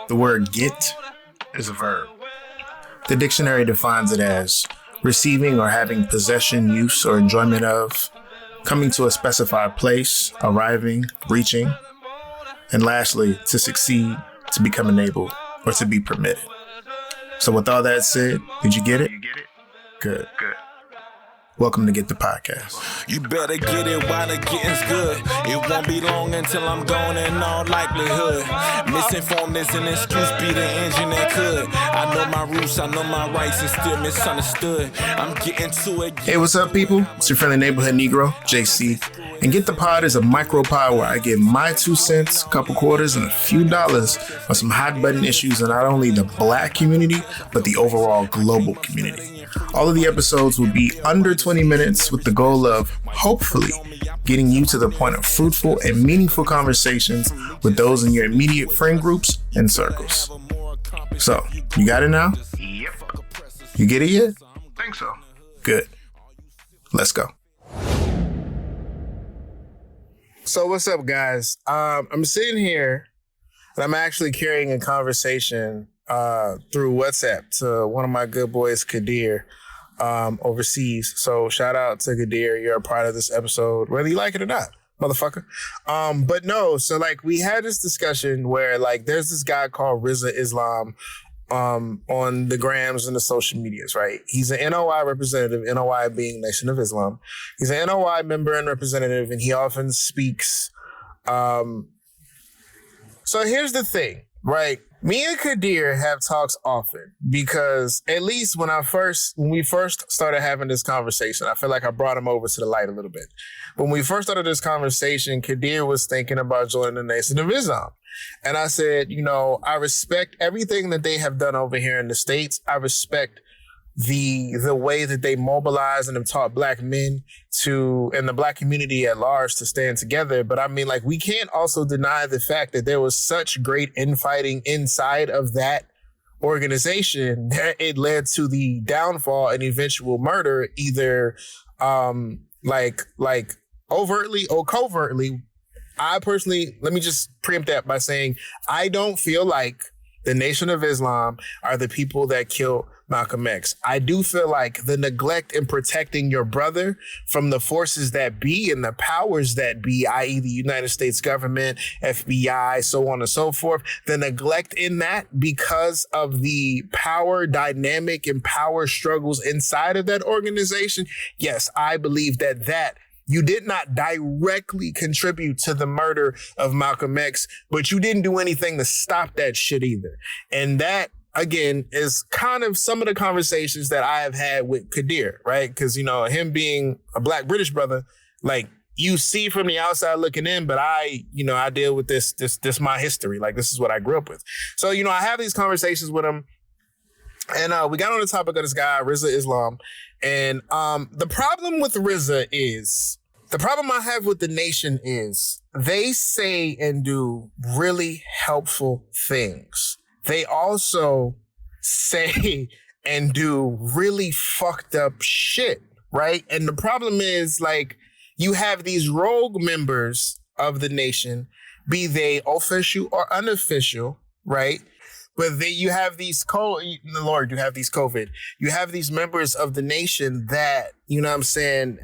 The word get is a verb. The dictionary defines it as receiving or having possession, use, or enjoyment of, coming to a specified place, arriving, reaching, and lastly, to succeed, to become enabled, or to be permitted. So with all that said, did you get it? Good. Welcome to Get the Podcast. You better get it while the getting's good. It won't be long until I'm gone in all likelihood. Misinformed is an excuse, be the engine that could. I know my roots, I know my rights, and still misunderstood. I'm getting to it. Hey, what's up, people? It's your friendly neighborhood Negro, JC. And Get the Pod is a micro pod where I give my 2 cents, a couple quarters, and a few dollars on some hot button issues in not only the Black community, but the overall global community. All of the episodes will be under 20 minutes with the goal of, hopefully, getting you to the point of fruitful and meaningful conversations with those in your immediate friend groups and circles. So, you got it now? Yep. You get it yet? Think so. Good. Let's go. So what's up, guys? I'm sitting here and I'm actually carrying a conversation through WhatsApp to one of my good boys, Kadir, overseas. So shout out to Kadir. You're a part of this episode, whether you like it or not, motherfucker. But no, so like we had this discussion where like there's this guy called Rizza Islam on the grams and the social medias, right? He's an NOI representative, NOI being Nation of Islam. He's an NOI member and representative, and he often speaks. So here's the thing, right? Me and Kadir have talks often because at least when we first started having this conversation, I feel like I brought him over to the light a little bit. When we first started this conversation, Kadir was thinking about joining the Nation of Islam. And I said, you know, I respect everything that they have done over here in the States. I respect the way that they mobilize and have taught Black men to, and the Black community at large, to stand together. But I mean, like, we can't also deny the fact that there was such great infighting inside of that organization that it led to the downfall and eventual murder, either like overtly or covertly. I personally, let me just preempt that by saying, I don't feel like the Nation of Islam are the people that killed Malcolm X. I do feel like the neglect in protecting your brother from the forces that be and the powers that be, i.e. the United States government, FBI, so on and so forth, the neglect in that because of the power dynamic and power struggles inside of that organization. Yes, I believe that you did not directly contribute to the murder of Malcolm X, but you didn't do anything to stop that shit either. And that, again, is kind of some of the conversations that I have had with Kadir, right? Because, you know, him being a Black British brother, like, you see from the outside looking in, but I deal with this my history. Like, this is what I grew up with. So, you know, I have these conversations with him. And we got on the topic of this guy, Rizza Islam. And the problem with Rizza is, the problem I have with the nation is they say and do really helpful things. They also say and do really fucked up shit, right? And the problem is, like, you have these rogue members of the nation, be they official or unofficial, right? But you have these you have these COVID. You have these members of the nation that, you know what I'm saying,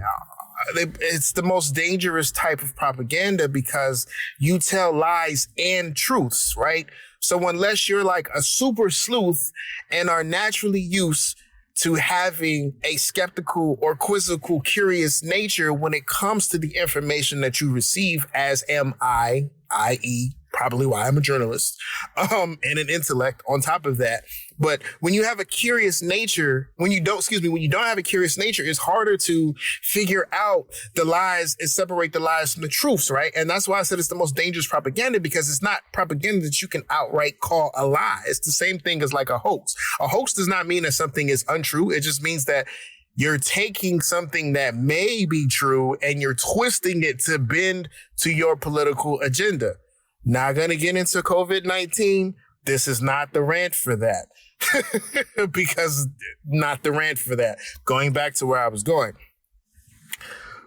it's the most dangerous type of propaganda because you tell lies and truths, right? So unless you're like a super sleuth and are naturally used to having a skeptical or quizzical, curious nature when it comes to the information that you receive, as am I, i.e., probably why I'm a journalist, and an intellect on top of that. But when you have a curious nature, when you don't have a curious nature, it's harder to figure out the lies and separate the lies from the truths, right? And that's why I said it's the most dangerous propaganda, because it's not propaganda that you can outright call a lie. It's the same thing as like a hoax. A hoax does not mean that something is untrue. It just means that you're taking something that may be true and you're twisting it to bend to your political agenda. Not going to get into COVID-19. This is not the rant for that. Because not the rant for that. Going back to where I was going.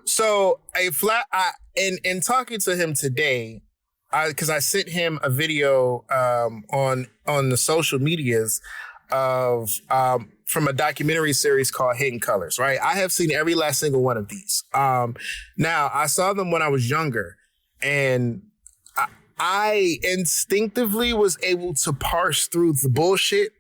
So in talking to him today, because I sent him a video on the social medias of from a documentary series called Hidden Colors, right? I have seen every last single one of these. Now, I saw them when I was younger, and I instinctively was able to parse through the bullshit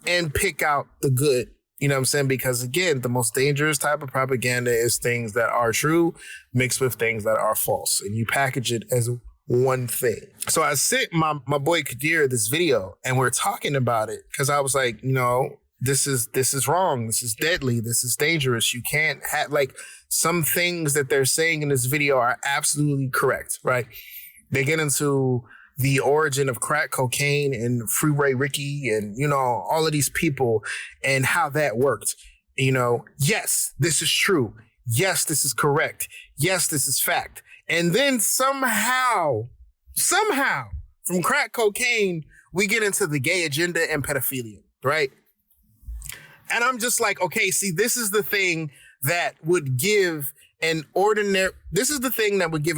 and pick out the good. You know what I'm saying? Because again, the most dangerous type of propaganda is things that are true mixed with things that are false. And you package it as one thing. So I sent my boy Kadir this video, and we're talking about it because I was like, you know, this is wrong. This is deadly. This is dangerous. You can't have, like, some things that they're saying in this video are absolutely correct, right? They get into the origin of crack cocaine and Freeway Ricky and, you know, all of these people and how that worked. You know, yes, this is true. Yes, this is correct. Yes, this is fact. And then somehow, from crack cocaine, we get into the gay agenda and pedophilia, right? And I'm just like, okay, see, this is the thing that would give a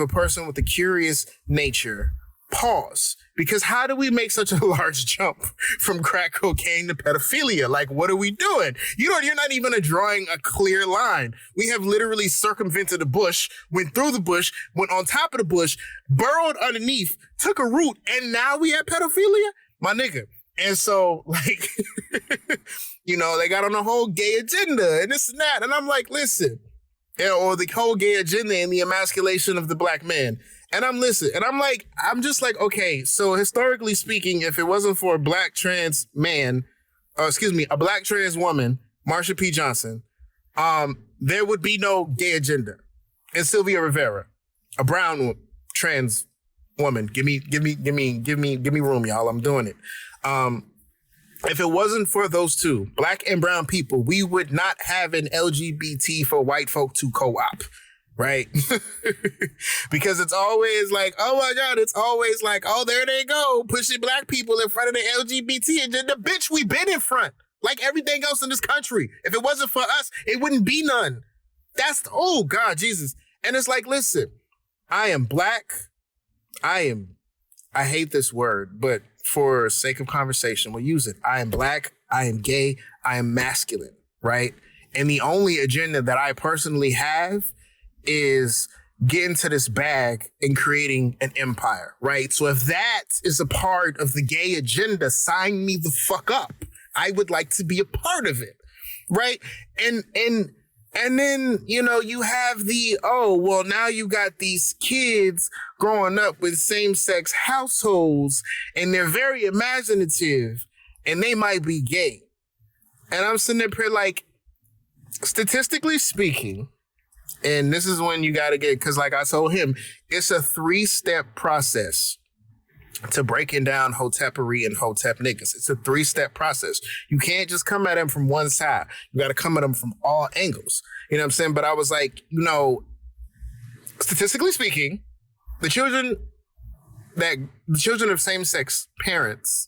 person with a curious nature pause. Because how do we make such a large jump from crack cocaine to pedophilia? Like, what are we doing? You're not even drawing a clear line. We have literally circumvented a bush, went through the bush, went on top of the bush, burrowed underneath, took a root, and now we have pedophilia? My nigga. And so, like, you know, they got on the whole gay agenda and this and that. And I'm like, listen, or the whole gay agenda and the emasculation of the black man. And I'm just like, okay, so historically speaking, if it wasn't for a black trans man, a black trans woman, Marsha P. Johnson, there would be no gay agenda. And Sylvia Rivera, a brown trans woman, give me room, y'all. I'm doing it. If it wasn't for those two, black and brown people, we would not have an LGBT for white folk to co-op. Right? Because it's always like, oh my God, it's always like, oh, there they go, pushing black people in front of the LGBT agenda. Bitch, we been in front, like everything else in this country. If it wasn't for us, it wouldn't be none. Oh God, Jesus. And it's like, listen, I am black. I hate this word, but for sake of conversation, we'll use it. I am black. I am gay. I am masculine, right? And the only agenda that I personally have is getting to this bag and creating an empire, right? So if that is a part of the gay agenda, sign me the fuck up. I would like to be a part of it, right? And then, you know, you have now you got these kids growing up with same-sex households and they're very imaginative and they might be gay. And I'm sitting there like, statistically speaking, and this is when you got to get, because like I told him, it's a 3-step process to breaking down Hotepery and Hotep niggas. It's a 3-step process. You can't just come at them from one side. You got to come at them from all angles. You know what I'm saying? But I was like, you know, statistically speaking, the children of same-sex parents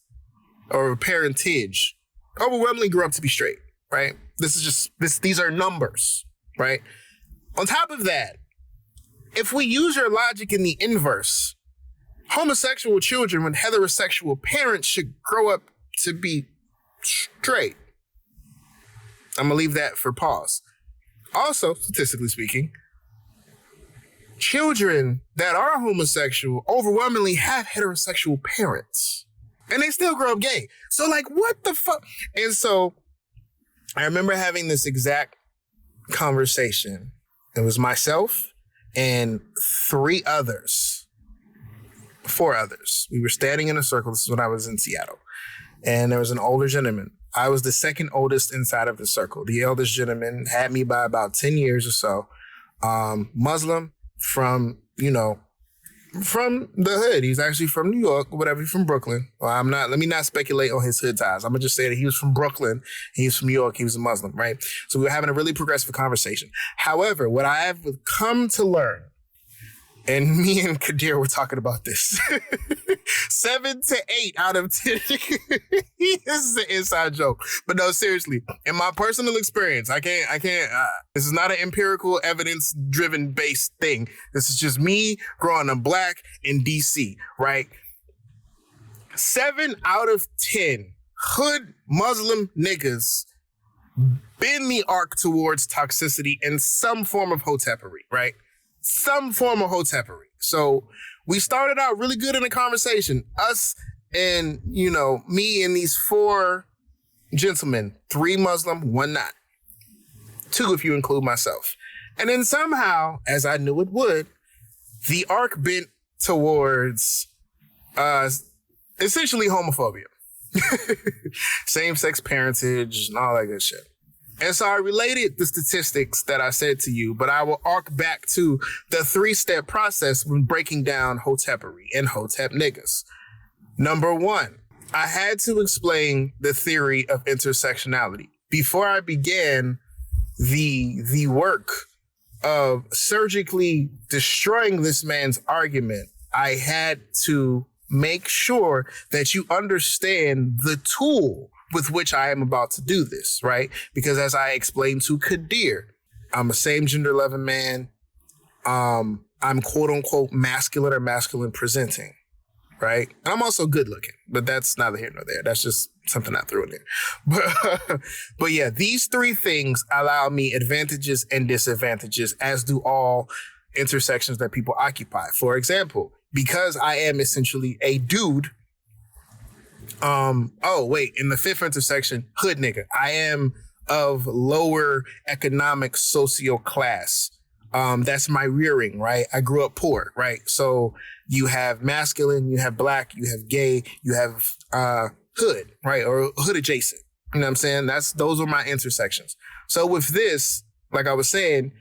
or parentage overwhelmingly grew up to be straight, right? These are numbers, right? On top of that, if we use your logic in the inverse, homosexual children with heterosexual parents should grow up to be straight. I'm going to leave that for pause. Also, statistically speaking, children that are homosexual overwhelmingly have heterosexual parents. And they still grow up gay. So, like, what the fuck? And so, I remember having this exact conversation. It was myself and 4 others. We were standing in a circle. This is when I was in Seattle. And there was an older gentleman. I was the second oldest inside of the circle. The eldest gentleman had me by about 10 years or so. Muslim from the hood. He's actually from New York or whatever. He's from Brooklyn. Well, let me not speculate on his hood ties. I'm going to just say that he was from Brooklyn. He's from New York. He was a Muslim, right? So we were having a really progressive conversation. However, what I have come to learn And me and Kadir were talking about this. 7 to 8 out of 10. This is an inside joke. But no, seriously, in my personal experience, I can't, this is not an empirical evidence driven based thing. This is just me growing up black in DC, right? 7 out of 10 hood Muslim niggas bend the arc towards toxicity in some form of hotepery, right? Some form of hotepery. So we started out really good in the conversation. Us and, me and these 4 gentlemen, 3 Muslim, 1 not. 2 if you include myself. And then somehow, as I knew it would, the arc bent towards essentially homophobia. Same-sex parentage and all that good shit. And so I related the statistics that I said to you, but I will arc back to the 3-step process when breaking down hotepery and hotep niggas. Number 1, I had to explain the theory of intersectionality. Before I began the work of surgically destroying this man's argument, I had to make sure that you understand the tool with which I am about to do this, right? Because as I explained to Kadir, I'm a same gender loving man. I'm quote unquote masculine or masculine presenting, right? And I'm also good looking, but that's neither here nor there. That's just something I threw in there. But yeah, these 3 things allow me advantages and disadvantages, as do all intersections that people occupy. For example, because I am essentially a dude, in the 5th intersection, hood nigga. I am of lower economic socio class. That's my rearing, right? I grew up poor, right? So you have masculine, you have black, you have gay, you have hood, right? Or hood adjacent. You know what I'm saying? Those are my intersections. So with this, like I was saying,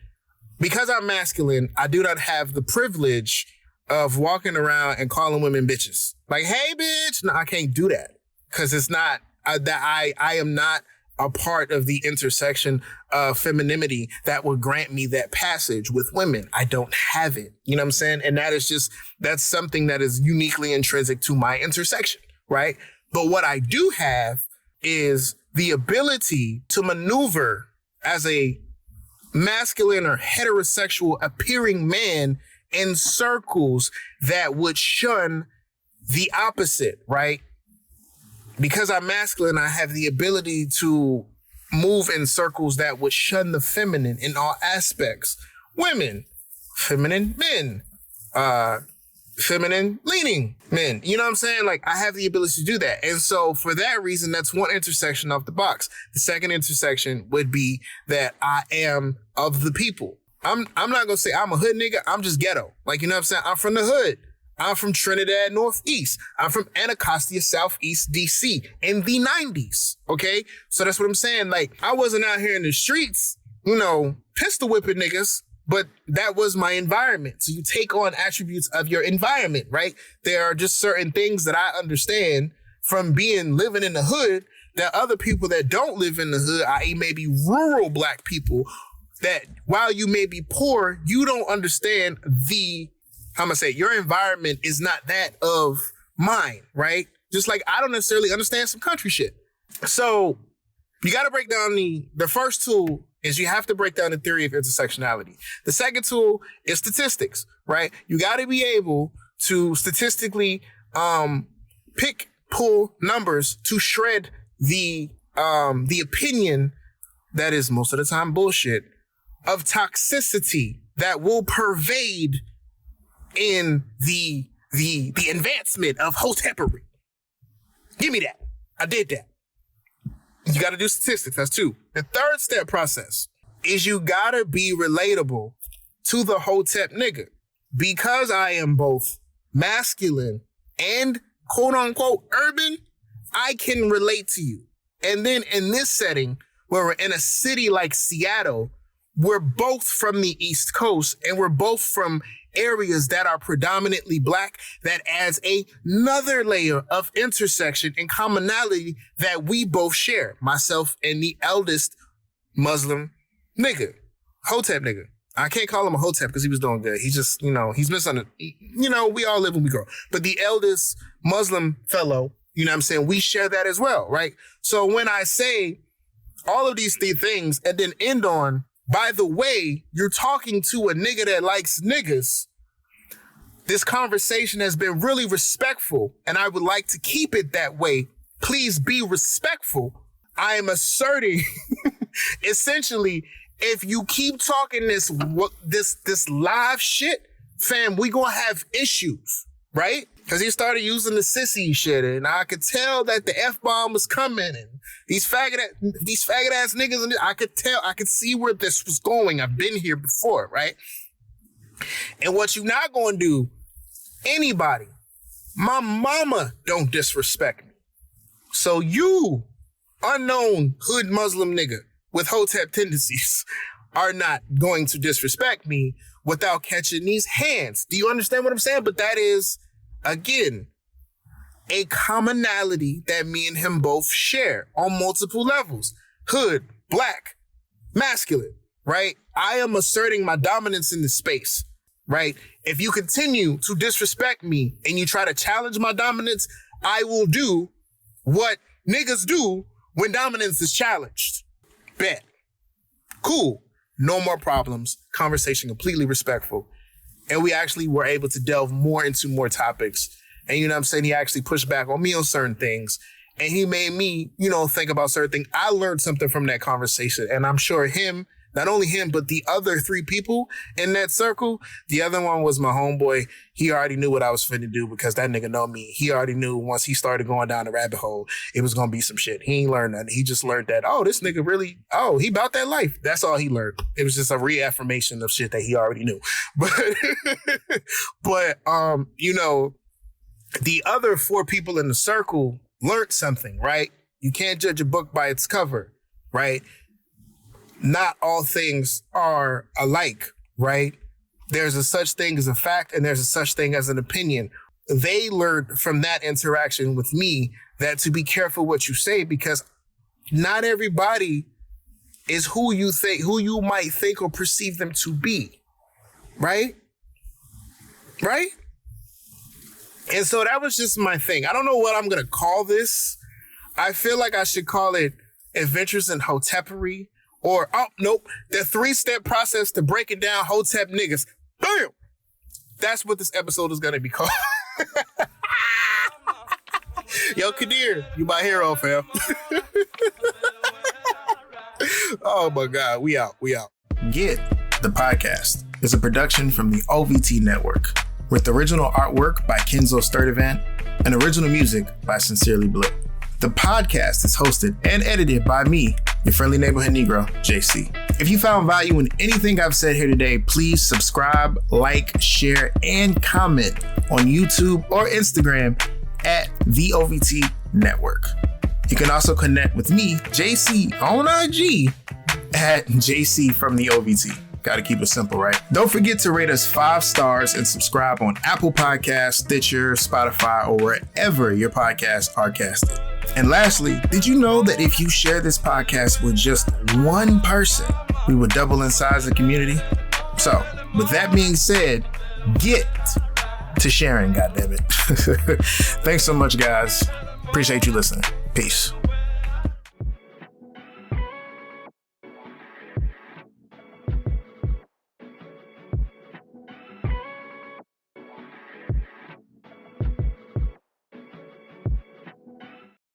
because I'm masculine, I do not have the privilege of walking around and calling women bitches. Like, hey, bitch. No, I can't do that because it's not that I am not a part of the intersection of femininity that would grant me that passage with women. I don't have it. You know what I'm saying? And that's something that is uniquely intrinsic to my intersection, right? But what I do have is the ability to maneuver as a masculine or heterosexual appearing man in circles that would shun the opposite, right? Because I'm masculine, I have the ability to move in circles that would shun the feminine in all aspects. Women, feminine men, feminine leaning men. You know what I'm saying? Like, I have the ability to do that. And so for that reason, that's one intersection off the box. The second intersection would be that I am of the people. I'm not going to say I'm a hood nigga. I'm just ghetto. Like, you know what I'm saying? I'm from the hood. I'm from Trinidad, Northeast. I'm from Anacostia, Southeast DC in the 90s. Okay. So that's what I'm saying. Like, I wasn't out here in the streets, pistol whipping niggas, but that was my environment. So you take on attributes of your environment, right? There are just certain things that I understand from living in the hood that other people that don't live in the hood, i.e. maybe rural black people, that while you may be poor, you don't understand your environment is not that of mine, right? Just like I don't necessarily understand some country shit. So you got to break down the first tool is you have to break down the theory of intersectionality. The second tool is statistics, right? You got to be able to statistically pull numbers to shred the opinion that is most of the time bullshit of toxicity that will pervade in the advancement of hotepery. Give me that. I did that. You got to do statistics. That's 2. The third step process is you got to be relatable to the hotep nigga. Because I am both masculine and quote unquote urban, I can relate to you. And then in this setting, where we're in a city like Seattle, we're both from the East Coast and we're both from areas that are predominantly black. That adds another layer of intersection and commonality that we both share. Myself and the eldest Muslim nigga, Hotep nigga. I can't call him a Hotep because he was doing good. He just, he's misunderstood. We all live and we grow. But the eldest Muslim fellow, you know what I'm saying? We share that as well, right? So when I say all of these 3 things and then end on, by the way, you're talking to a nigga that likes niggas, this conversation has been really respectful, and I would like to keep it that way. Please be respectful. I am asserting, essentially, if you keep talking this live shit, fam, we gonna have issues, right? Because he started using the sissy shit, and I could tell that the F-bomb was coming, and these faggot ass niggas, and I could see where this was going. I've been here before, right? And what you not gonna do, anybody, my mama don't disrespect me. So you, unknown hood Muslim nigga with Hotep tendencies, are not going to disrespect me without catching these hands. Do you understand what I'm saying? But that is, again, a commonality that me and him both share on multiple levels. Hood, black, masculine, right? I am asserting my dominance in the space, right? If you continue to disrespect me and you try to challenge my dominance, I will do what niggas do when dominance is challenged. Bet. Cool. No more problems. Conversation completely respectful. And we actually were able to delve more into more topics. And you know what I'm saying? He actually pushed back on me on certain things. And he made me, think about certain things. I learned something from that conversation. And I'm sure him, not only him, but the other 3 people in that circle. The other one was my homeboy. He already knew what I was finna do because that nigga know me. He already knew once he started going down the rabbit hole, it was gonna be some shit. He ain't learned nothing. He just learned that, this nigga really, he about that life. That's all he learned. It was just a reaffirmation of shit that he already knew. But the other 4 people in the circle learned something, right? You can't judge a book by its cover, right? Not all things are alike, right? There's a such thing as a fact and there's a such thing as an opinion. They learned from that interaction with me that to be careful what you say, because not everybody is who you might think or perceive them to be, right? Right? And so that was just my thing. I don't know what I'm going to call this. I feel like I should call it Adventures in Hotepery. Or, nope, the 3-step process to breaking down Hotep niggas. Bam! That's what this episode is going to be called. Yo, Kadir, you my hero, fam. Oh, my God. We out. Get the Podcast is a production from the OVT Network with original artwork by Kenzo Sturdivant and original music by Sincerely Blip. The podcast is hosted and edited by me, your friendly neighborhood Negro, JC. If you found value in anything I've said here today, please subscribe, like, share, and comment on YouTube or Instagram at the OVT Network. You can also connect with me, JC, on IG at JC from the OVT. Got to keep it simple, right? Don't forget to rate us 5 stars and subscribe on Apple Podcasts, Stitcher, Spotify, or wherever your podcasts are casted. And lastly, did you know that if you share this podcast with just one person, we would double in size the community? So, with that being said, get to sharing, goddammit. Thanks so much, guys. Appreciate you listening. Peace.